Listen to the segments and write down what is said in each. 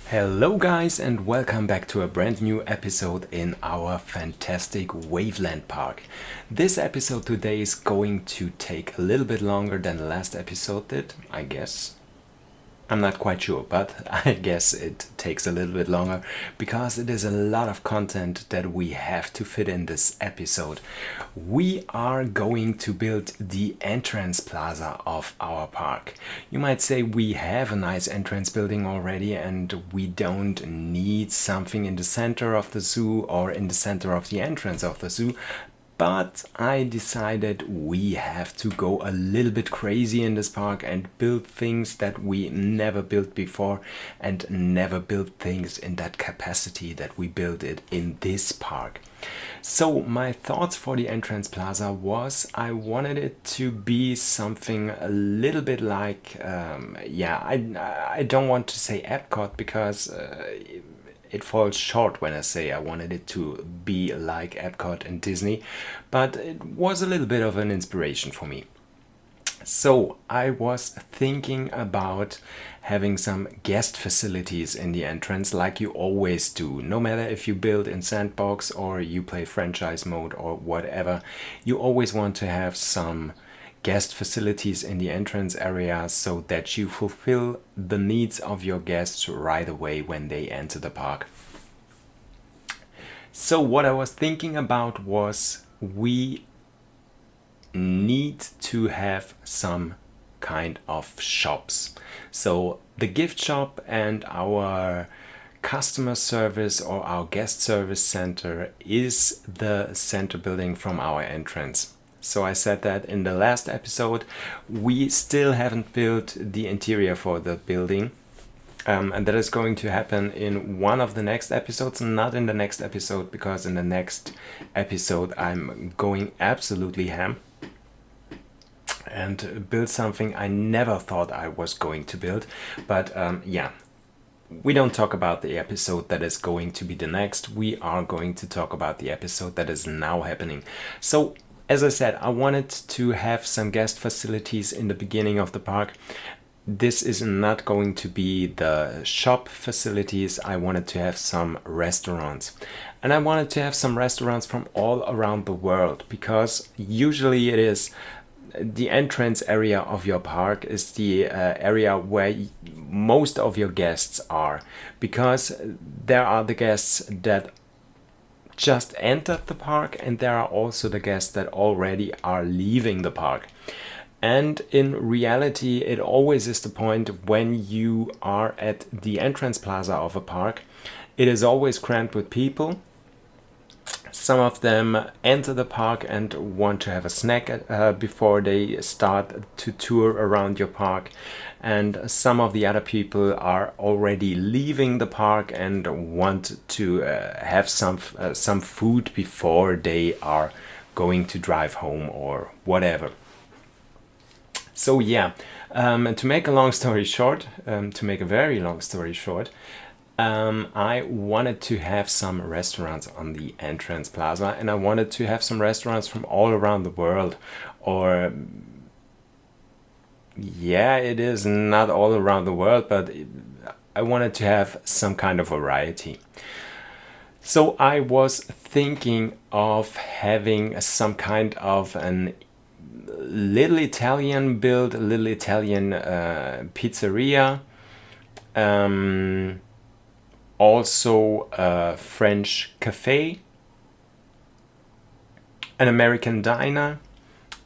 Hello guys and welcome back to a brand new episode in our fantastic Waveland park. This episode today is going to take a little bit longer than the last episode did, I guess. I'm not quite sure, but I guess it takes a little bit longer because it is a lot of content that we have to fit in this episode. We are going to build the entrance plaza of our park. You might say we have a nice entrance building already and we don't need something in the center of the zoo or in the center of the entrance of the zoo. But I decided we have to go a little bit crazy in this park and build things that we never built before and never built things in that capacity that we built it in this park. So my thoughts for the entrance plaza was I wanted it to be something a little bit like, I don't want to say Epcot because it falls short when I say I wanted it to be like Epcot and Disney, but it was a little bit of an inspiration for me. So I was thinking about having some guest facilities in the entrance like you always do. No matter if you build in sandbox or you play franchise mode or whatever, you always want to have some guest facilities in the entrance area so that you fulfill the needs of your guests right away when they enter the park. So what I was thinking about was we need to have some kind of shops. So the gift shop and our customer service or our guest service center is the center building from our entrance. So I said that in the last episode. We still haven't built the interior for the building. And that is going to happen in one of the next episodes, not in the next episode, because in the next episode I'm going absolutely ham and build something I never thought I was going to build. But we don't talk about the episode that is going to be the next. We are going to talk about the episode that is now happening. So as I said, I wanted to have some guest facilities in the beginning of the park. This is not going to be the shop facilities. I wanted to have some restaurants. And I wanted to have some restaurants from all around the world because usually it is the entrance area of your park is the area where most of your guests are, because there are the guests that just entered the park and there are also the guests that already are leaving the park. And in reality, it always is the point when you are at the entrance plaza of a park, it is always crammed with people. Some of them enter the park and want to have a snack before they start to tour around your park. And some of the other people are already leaving the park and want to have some food before they are going to drive home or whatever. So to make a long story short, to make a very long story short, I wanted to have some restaurants on the entrance plaza, and I wanted to have some restaurants from all around the world. Or it is not all around the world, but I wanted to have some kind of variety. So I was thinking of having some kind of a little Italian pizzeria. Also a French cafe, an American diner,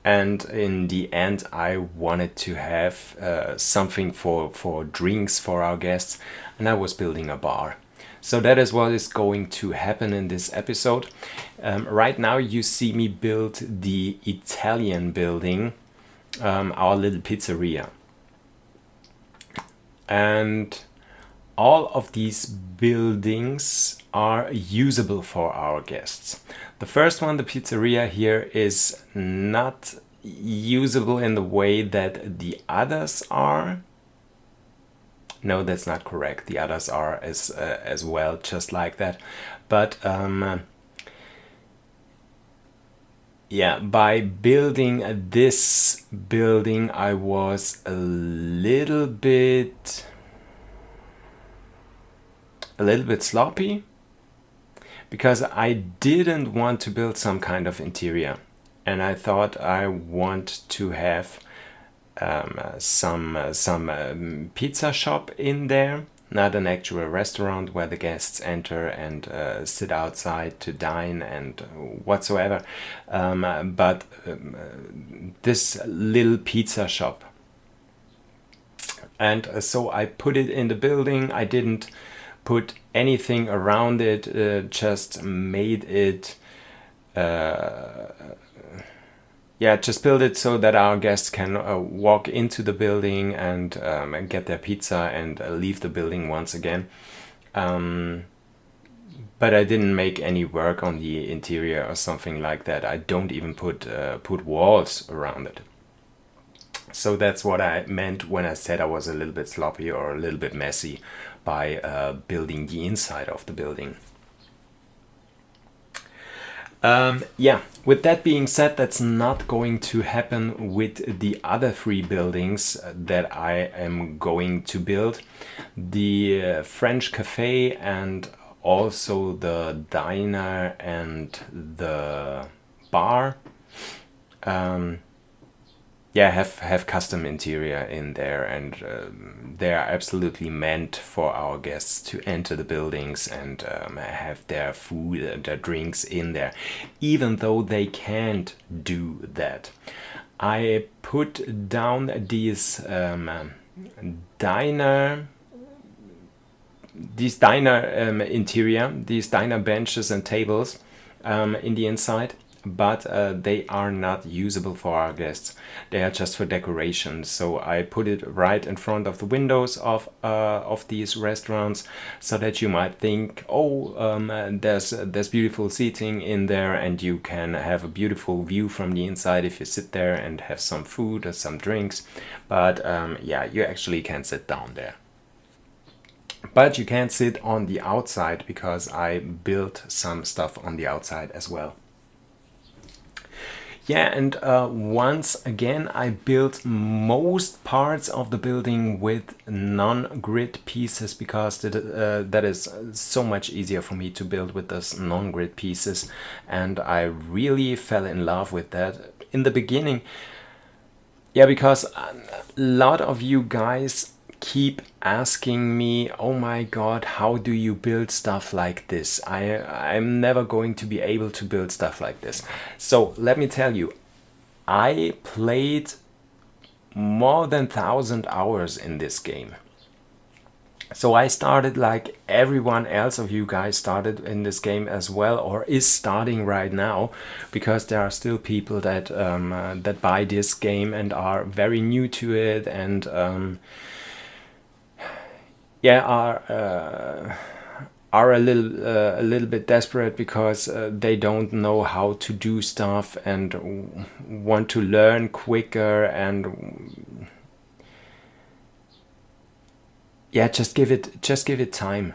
and in the end I wanted to have something for drinks for our guests, and I was building a bar. So that is what is going to happen in this episode. Right now you see me build the Italian building, our little pizzeria. And all of these buildings are usable for our guests. The first one, the pizzeria here, is not usable in the way that the others are. No, that's not correct. The others are as well, just like that. But by building this building, I was a little bit a little bit sloppy because I didn't want to build some kind of interior, and I thought I want to have some pizza shop in there, not an actual restaurant where the guests enter and sit outside to dine and whatsoever, but this little pizza shop. And so I put it in the building. I didn't put anything around it, just made it just build it so that our guests can walk into the building and get their pizza and leave the building once again. But I didn't make any work on the interior or something like that. I don't even put walls around it. So that's what I meant when I said I was a little bit sloppy or a little bit messy by building the inside of the building. With that being said, that's not going to happen with the other 3 buildings that I am going to build. The French cafe and also the diner and the bar have custom interior in there, and they are absolutely meant for our guests to enter the buildings and have their food and their drinks in there, even though they can't do that. I put down these diner interior, these diner benches and tables in the inside, but they are not usable for our guests. They are just for decoration. So I put it right in front of the windows of these restaurants, so that you might think, there's beautiful seating in there, and you can have a beautiful view from the inside if you sit there and have some food or some drinks. But you actually can sit down there. But you can't sit on the outside because I built some stuff on the outside as well. And once again, I built most parts of the building with non-grid pieces because that is so much easier for me to build with those non-grid pieces, and I really fell in love with that in the beginning. Because a lot of you guys keep asking me, oh my god, how do you build stuff like this? I'm never going to be able to build stuff like this. So let me tell you, I played more than 1,000 hours in this game. So I started like everyone else of you guys started in this game as well, or is starting right now, because there are still people that that buy this game and are very new to it, and are a little bit desperate because they don't know how to do stuff and want to learn quicker, and just give it time.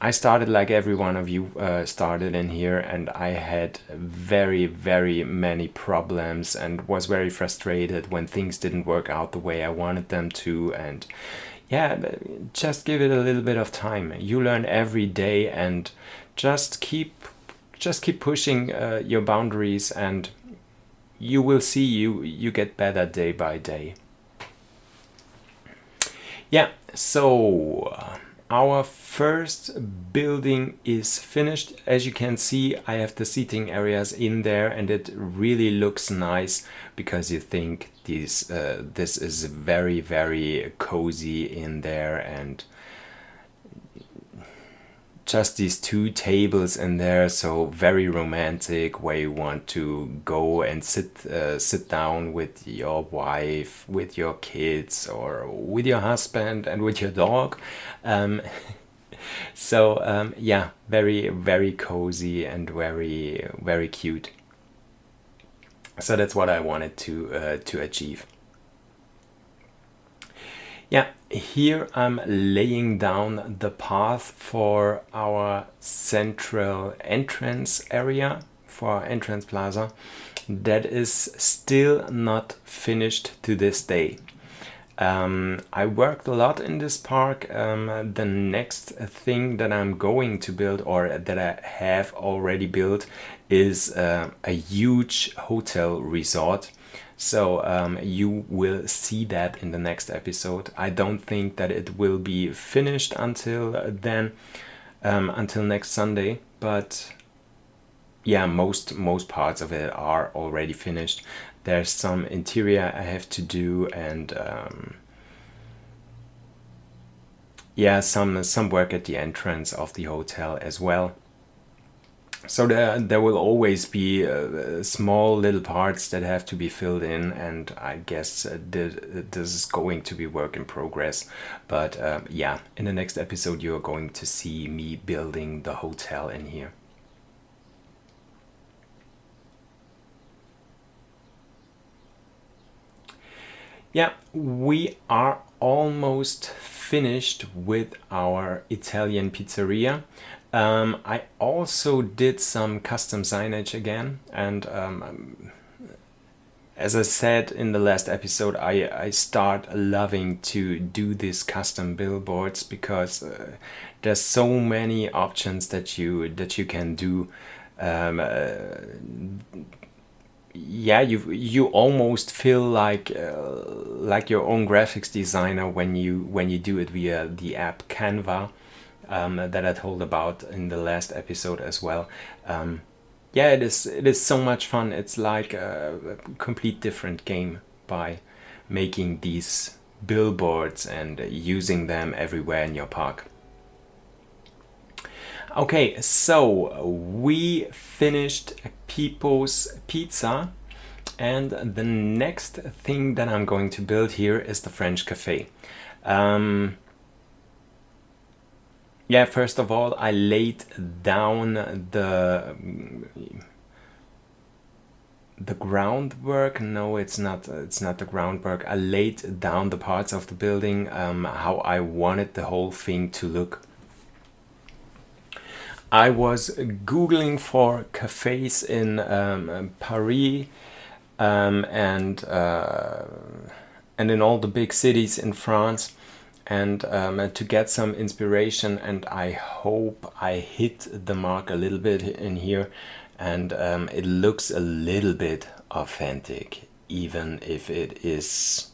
I started like every one of you started in here, and I had very, very many problems and was very frustrated when things didn't work out the way I wanted them to, and just give it a little bit of time. You learn every day, and just keep pushing your boundaries, and you will see you get better day by day. So our first building is finished. As you can see, I have the seating areas in there, and it really looks nice because you think this is very, very cozy in there, and just these 2 tables in there, so very romantic, where you want to go and sit down with your wife, with your kids, or with your husband and with your dog. Very, very cozy and very, very cute. So that's what I wanted to achieve. Here I'm laying down the path for our central entrance area, for our Entrance Plaza. That is still not finished to this day. I worked a lot in this park. The next thing that I'm going to build, or that I have already built, is a huge hotel resort. So you will see that in the next episode. I don't think that it will be finished until then, until next Sunday, but yeah, most parts of it are already finished. There's some interior I have to do, and yeah, some work at the entrance of the hotel as well. So there will always be small little parts that have to be filled in, and I guess this is going to be work in progress. But yeah, in the next episode you are going to see me building the hotel in here. Yeah, we are almost finished with our Italian pizzeria. I also did some custom signage again, and as I said in the last episode, I start loving to do these custom billboards because there's so many options that you can do. Um, uh, yeah, you almost feel like your own graphics designer when you do it via the app Canva, that I told about in the last episode as well. Yeah, it is so much fun. It's like a complete different game by making these billboards and using them everywhere in your park. Okay, so we finished People's Pizza, and the next thing that I'm going to build here is the French Cafe. Yeah, first of all, I laid down the groundwork. No, it's not. It's not the groundwork. I laid down the parts of the building, how I wanted the whole thing to look. I was googling for cafes in Paris, and in all the big cities in France, and to get some inspiration. And I hope I hit the mark a little bit in here, and it looks a little bit authentic, even if it is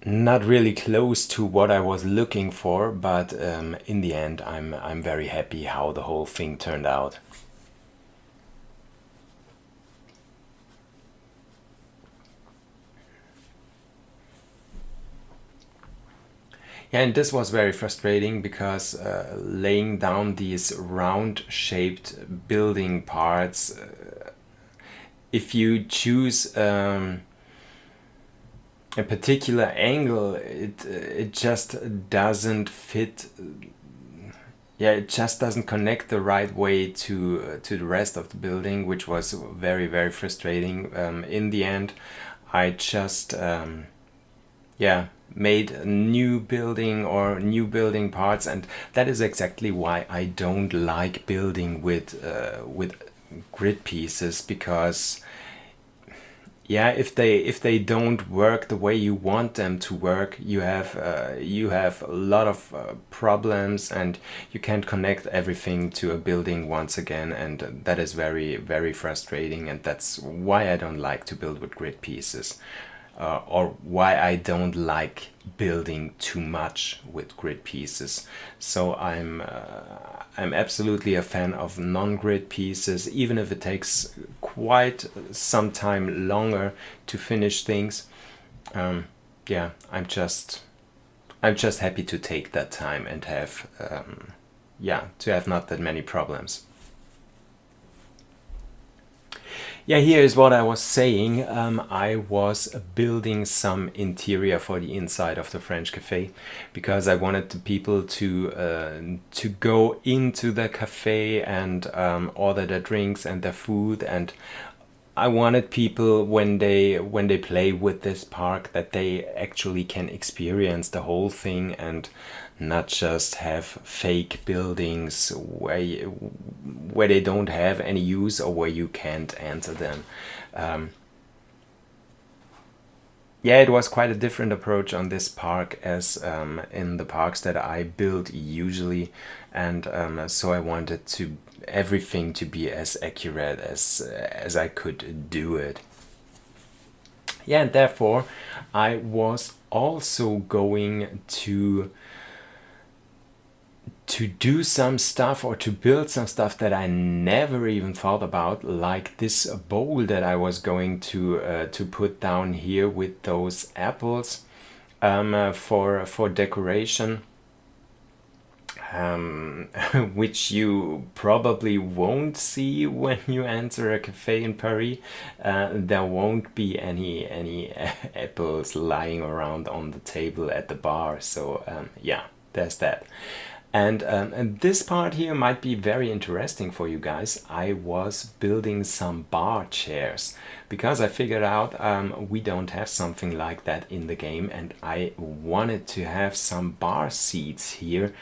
not really close to what I was looking for. But in the end, I'm very happy how the whole thing turned out. Yeah, and this was very frustrating because laying down these round shaped building parts, if you choose a particular angle, it just doesn't fit. Yeah, it just doesn't connect the right way to the rest of the building, which was very frustrating. In the end, I just yeah, made a new building or new building parts, and that is exactly why I don't like building with grid pieces, because yeah, if they don't work the way you want them to work, you have a lot of problems, and you can't connect everything to a building once again, and that is very frustrating, and that's why I don't like to build with grid pieces, or why I don't like building too much with grid pieces. So I'm absolutely a fan of non-grid pieces, even if it takes quite some time longer to finish things. Yeah, I'm just happy to take that time and have yeah, to have not that many problems. Yeah, here is what I was saying. I was building some interior for the inside of the French cafe because I wanted the people to go into the cafe and order their drinks and their food, and I wanted people when they play with this park that they actually can experience the whole thing and not just have fake buildings where they don't have any use or where you can't enter them. Um, yeah, it was quite a different approach on this park as in the parks that I build usually, and so I wanted to everything to be as accurate as I could do it. Yeah, and therefore I was also going to do some stuff or to build some stuff that I never even thought about, like this bowl that I was going to put down here with those apples for decoration. Which you probably won't see when you enter a cafe in Paris. There won't be any apples lying around on the table at the bar. So yeah, there's that. And this part here might be very interesting for you guys. I was building some bar chairs because I figured out we don't have something like that in the game, and I wanted to have some bar seats here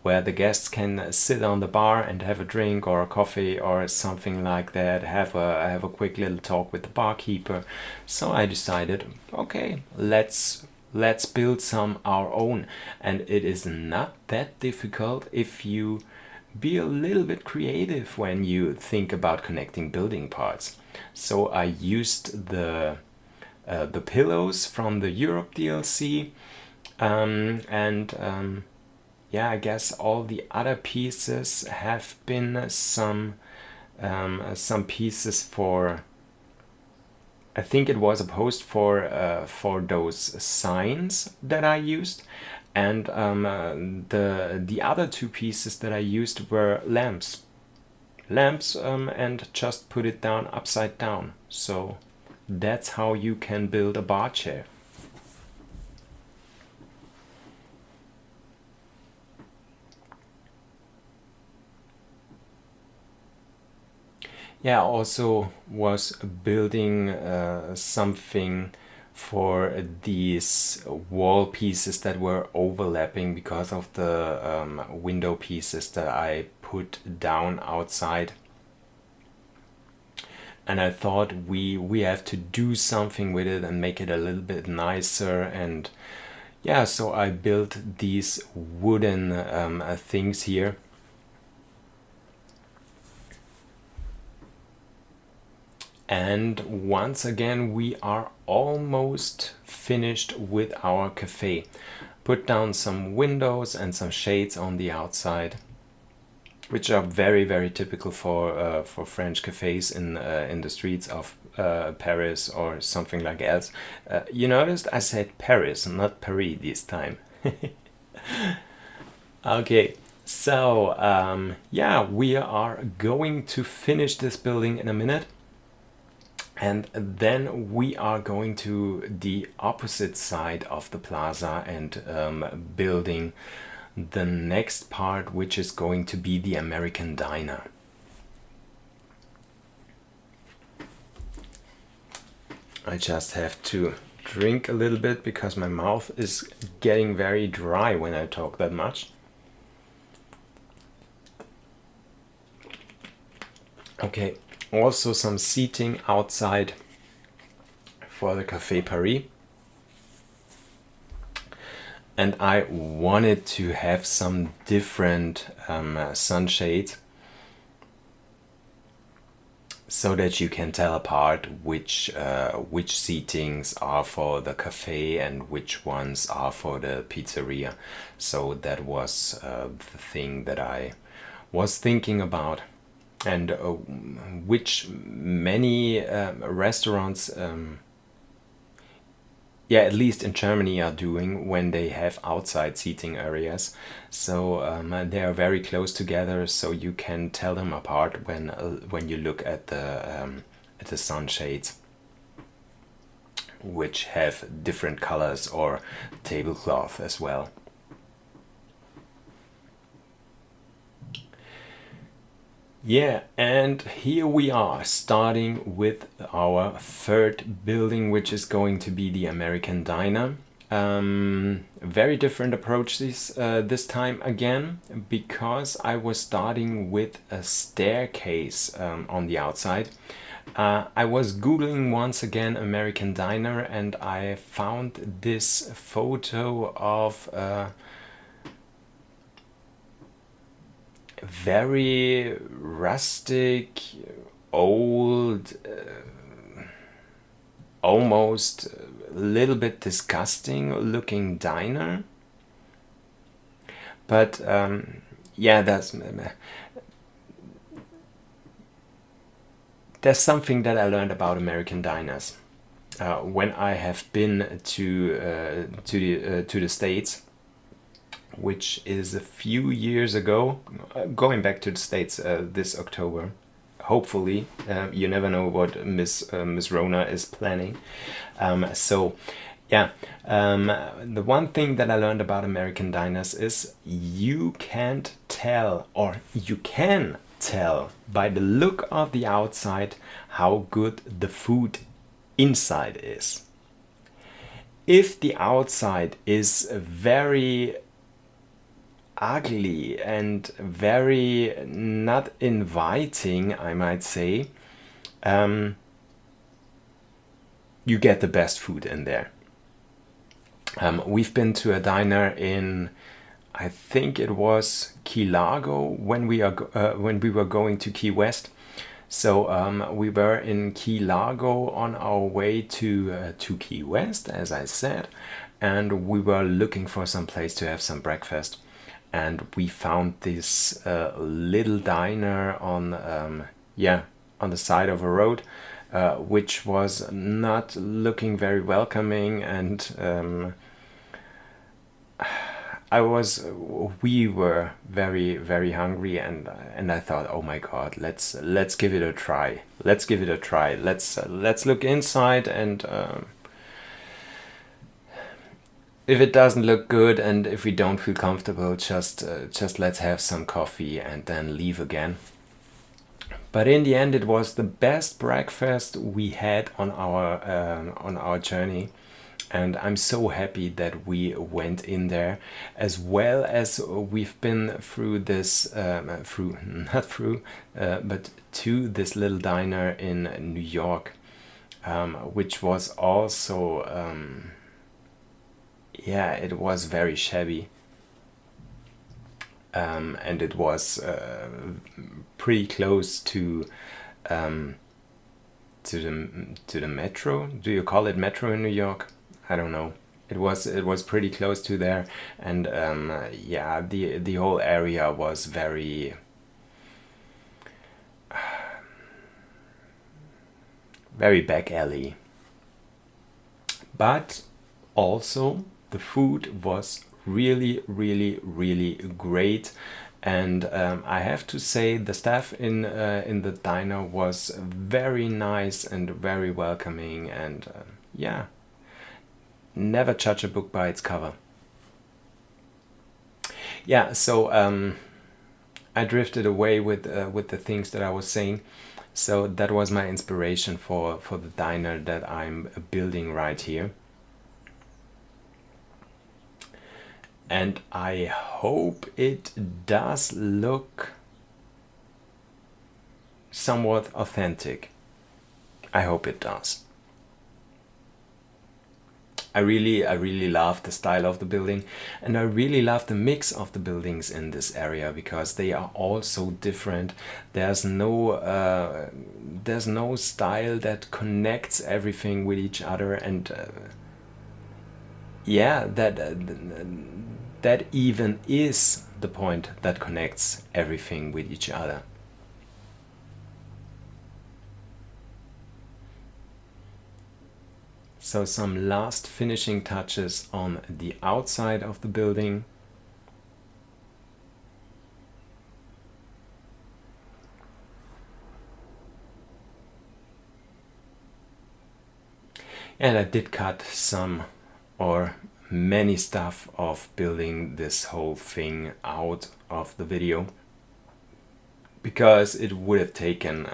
where the guests can sit on the bar and have a drink or a coffee or something like that, have a quick little talk with the barkeeper. So I decided, okay, let's build some our own, and it is not that difficult if you be a little bit creative when you think about connecting building parts. So I used the pillows from the Europe DLC, and yeah, I guess all the other pieces have been some pieces for. I think it was a post for those signs that I used, and the other two pieces that I used were lamps, and just put it down upside down. So that's how you can build a bar chair. Yeah, also was building something for these wall pieces that were overlapping because of the window pieces that I put down outside. And I thought we have to do something with it and make it a little bit nicer. And yeah, so I built these wooden things here. And once again, we are almost finished with our cafe. Put down some windows and some shades on the outside, which are very, very typical for French cafes in the streets of Paris or something like else. You noticed I said Paris, not Paris this time. Okay, so yeah, we are going to finish this building in a minute. And then we are going to the opposite side of the plaza and building the next part, which is going to be the American Diner. I just have to drink a little bit because my mouth is getting very dry when I talk that much. Okay. Also some seating outside for the Café Paris. And I wanted to have some different sunshades so that you can tell apart which seatings are for the cafe and which ones are for the pizzeria. So that was the thing that I was thinking about. And which many restaurants, yeah, at least in Germany, are doing when they have outside seating areas. So they are very close together, so you can tell them apart when you look at the sunshades, which have different colors, or tablecloth as well. Yeah, and here we are starting with our third building, which is going to be the American Diner. Very different approach this time again, because I was starting with a staircase on the outside. I was Googling once again American Diner, and I found this photo of a very rustic, old, almost a little bit disgusting looking diner. But yeah, there's something that I learned about American diners when I have been to the States, which is a few years ago. Going back to the States this October. Hopefully, you never know what Miss Rona is planning. So, yeah, the one thing that I learned about American diners is you can't tell, or you can tell by the look of the outside how good the food inside is. If the outside is very ugly and very not inviting, I might say, you get the best food in there. We've been to a diner in, I think it was Key Largo when we were going to Key West. So we were in Key Largo on our way to Key West, as I said, and we were looking for some place to have some breakfast. And we found this little diner on the side of a road, which was not looking very welcoming, and we were very, very hungry, and I thought, oh my God, let's give it a try. Let's give it a try. Let's look inside, and if it doesn't look good and if we don't feel comfortable, just let's have some coffee and then leave again. But in the end, it was the best breakfast we had on our journey. And I'm so happy that we went in there, as well as we've been through this, but to this little diner in New York, which was also, it was very shabby. And it was pretty close to the metro. Do you call it metro in New York? I don't know. It was pretty close to there, and the whole area was very very back alley. But also the food was really, really, really great, and I have to say the staff in the diner was very nice and very welcoming, and never judge a book by its cover. So I drifted away with the things that I was saying. So that was my inspiration for the diner that I'm building right here. And I hope it does look somewhat authentic. I hope it does. I really love the style of the building, and I really love the mix of the buildings in this area, because they are all so different. There's no style that connects everything with each other, and that even is the point that connects everything with each other. So some last finishing touches on the outside of the building. And I did cut some or many stuff of building this whole thing out of the video, because it would have taken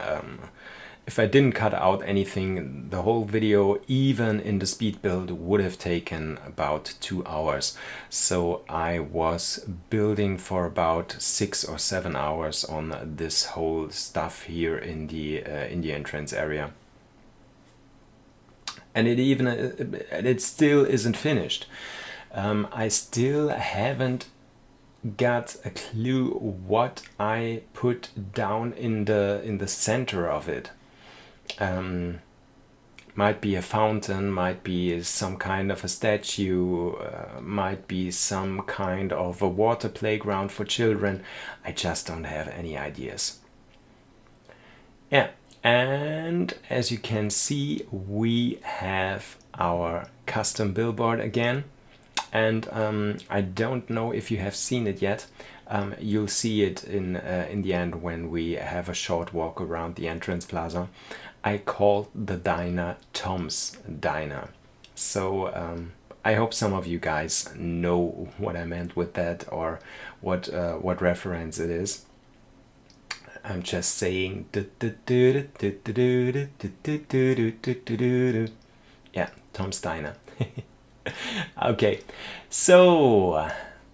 if I didn't cut out anything, the whole video, even in the speed build, would have taken about 2 hours. So I was building for about 6 or 7 hours on this whole stuff here in the entrance area. And it still isn't finished. I still haven't got a clue what I put down in the center of it. Might be a fountain, might be some kind of a statue, might be some kind of a water playground for children. I just don't have any ideas. Yeah, and as you can see, we have our custom billboard again. And I don't know if you have seen it yet. You'll see it in the end when we have a short walk around the Entrance Plaza. I called the diner Tom's Diner. So I hope some of you guys know what I meant with that, or what reference it is. I'm just saying. Yeah, Tom's Diner. Okay, so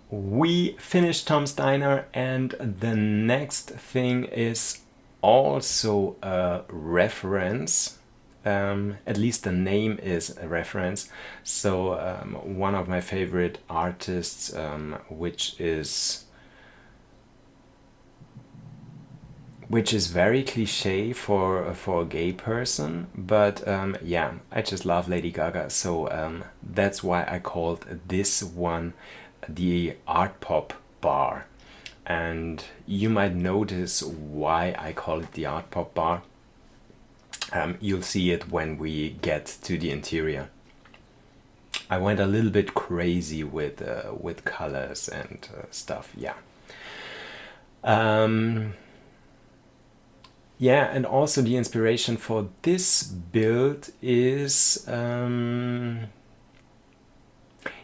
we finished Tom's Diner, and the next thing is also a reference. At least the name is a reference. So one of my favorite artists, which is very cliche for a gay person, but yeah, I just love Lady Gaga, so that's why I called this one the Art Pop Bar. And you might notice why I call it the Art Pop Bar. You'll see it when we get to the interior. I went a little bit crazy with colors and stuff, yeah. Yeah, and also the inspiration for this build is,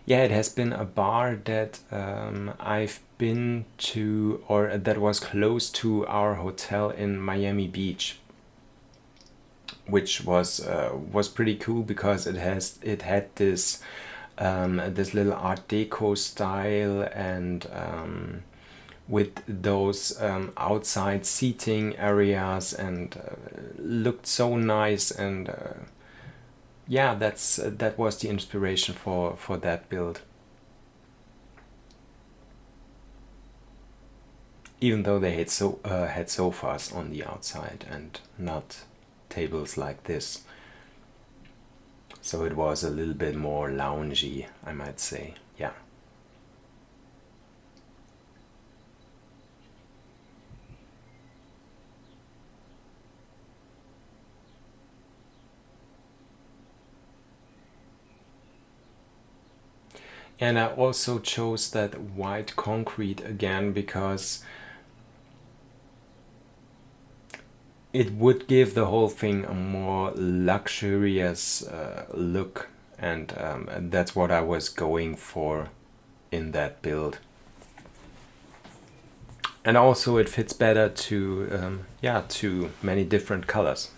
yeah, it has been a bar that I've been to, or that was close to our hotel in Miami Beach, which was pretty cool because it had this this little Art Deco style, and with those outside seating areas, and looked so nice. And yeah, that was the inspiration for that build. Even though they had sofas on the outside and not tables like this, so it was a little bit more loungy, I might say. Yeah. And I also chose that white concrete again because it would give the whole thing a more luxurious look, and that's what I was going for in that build. And also it fits better to to many different colors.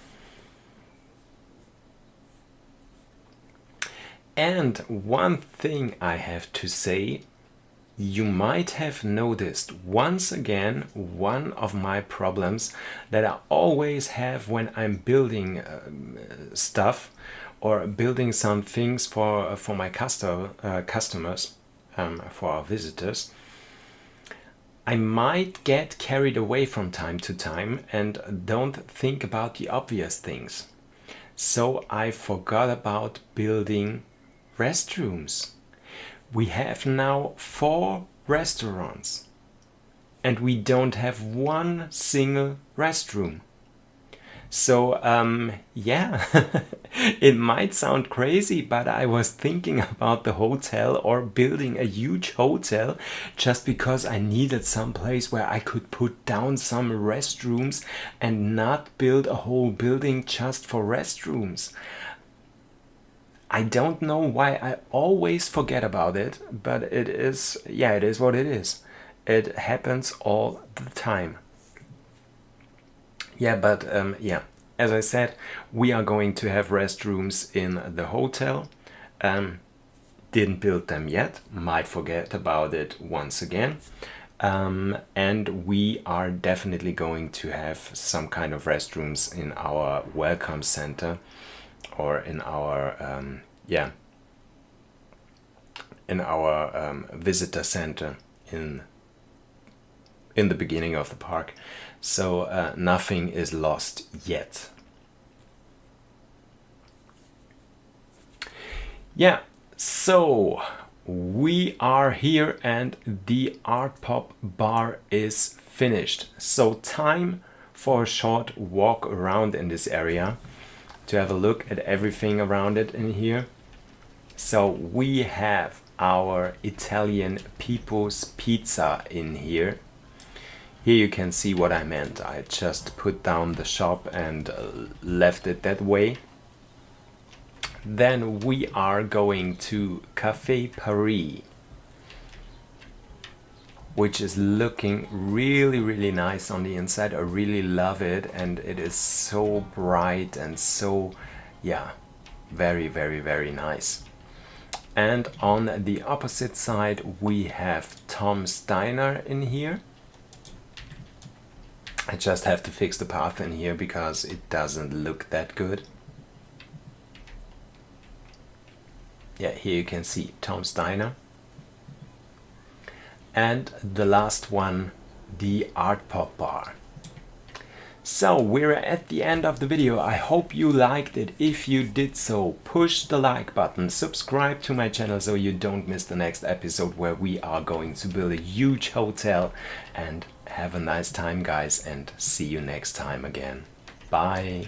And one thing I have to say, you might have noticed once again one of my problems that I always have when I'm building stuff, or building some things for my customers, for our visitors. I might get carried away from time to time and don't think about the obvious things. So I forgot about building restrooms. We have now 4 restaurants, and we don't have one single restroom. So yeah, it might sound crazy, but I was thinking about the hotel, or building a huge hotel, just because I needed some place where I could put down some restrooms and not build a whole building just for restrooms. I don't know why I always forget about it, but it is what it is. It happens all the time. Yeah, but yeah, as I said, we are going to have restrooms in the hotel. Didn't build them yet, might forget about it once again. And we are definitely going to have some kind of restrooms in our welcome center, or in our visitor center in the beginning of the park. So nothing is lost yet. Yeah, so we are here and the art pop bar is finished. So time for a short walk around in this area to have a look at everything around it in here. So we have our Italian People's Pizza in here. Here you can see what I meant. I just put down the shop and left it that way. Then we are going to Café Paris, which is looking really nice on the inside. I really love it, and it is so bright and so, yeah, very nice. And on the opposite side we have Tom's Diner in here. I just have to fix the path in here because it doesn't look that good. Yeah, here you can see Tom's Diner. And the last one, the Art Pop Bar. So we're at the end of the video. I hope you liked it. If you did so, push the like button, subscribe to my channel so you don't miss the next episode where we are going to build a huge hotel. And have a nice time, guys, and see you next time again. Bye.